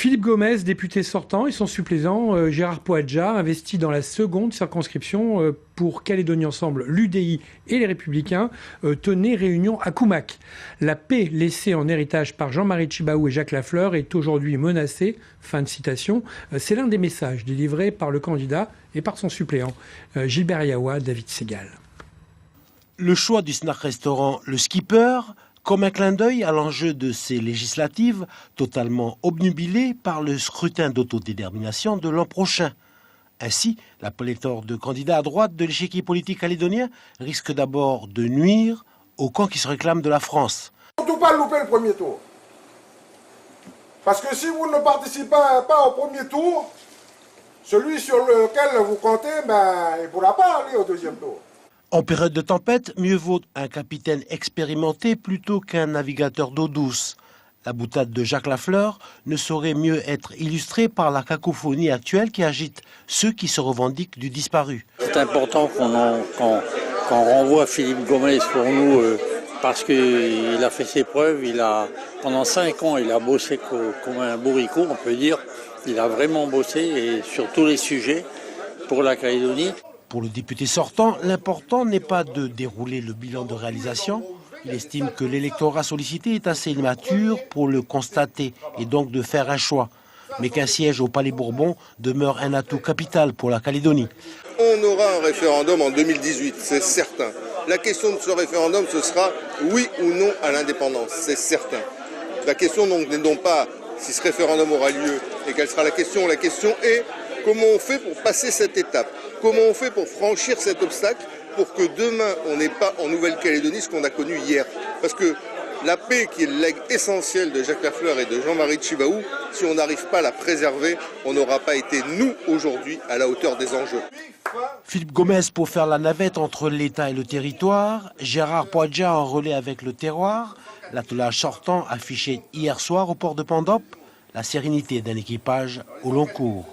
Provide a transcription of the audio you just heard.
Philippe Gomez, député sortant, et son suppléant Gérard Poadja, investi dans la seconde circonscription pour Calédonie Ensemble, l'UDI et les Républicains, tenaient réunion à Koumak. La paix laissée en héritage par Jean-Marie Tjibaou et Jacques Lafleur est aujourd'hui menacée. Fin de citation. C'est l'un des messages délivrés par le candidat et par son suppléant, Gilbert Yaoua, David Segal. Le choix du snack-restaurant Le Skipper comme un clin d'œil à l'enjeu de ces législatives totalement obnubilées par le scrutin d'autodétermination de l'an prochain. Ainsi, la pléthore de candidats à droite de l'échiquier politique calédonien risque d'abord de nuire au camp qui se réclame de la France. Surtout pas louper le premier tour. Parce que si vous ne participez pas au premier tour, celui sur lequel vous comptez, il ne pourra pas aller au deuxième tour. En période de tempête, mieux vaut un capitaine expérimenté plutôt qu'un navigateur d'eau douce. La boutade de Jacques Lafleur ne saurait mieux être illustrée par la cacophonie actuelle qui agite ceux qui se revendiquent du disparu. C'est important qu'on renvoie Philippe Gomez pour nous parce qu'il a fait ses preuves. Pendant 5 ans, il a bossé comme un bourricot, on peut dire. Il a vraiment bossé et sur tous les sujets pour la Calédonie. Pour le député sortant, l'important n'est pas de dérouler le bilan de réalisation. Il estime que l'électorat sollicité est assez mature pour le constater et donc de faire un choix. Mais qu'un siège au Palais Bourbon demeure un atout capital pour la Calédonie. On aura un référendum en 2018, c'est certain. La question de ce référendum, ce sera oui ou non à l'indépendance, c'est certain. La question n'est donc pas si ce référendum aura lieu et quelle sera la question. La question est comment on fait pour passer cette étape. Comment on fait pour franchir cet obstacle pour que demain, on n'ait pas en Nouvelle-Calédonie ce qu'on a connu hier. Parce que la paix, qui est le legs essentiel de Jacques Lafleur et de Jean-Marie Tjibaou, si on n'arrive pas à la préserver, on n'aura pas été, nous, aujourd'hui, à la hauteur des enjeux. Philippe Gomez pour faire la navette entre l'État et le territoire, Gérard Poadja en relais avec le terroir, l'attelage sortant affiché hier soir au port de Pandop, la sérénité d'un équipage au long cours.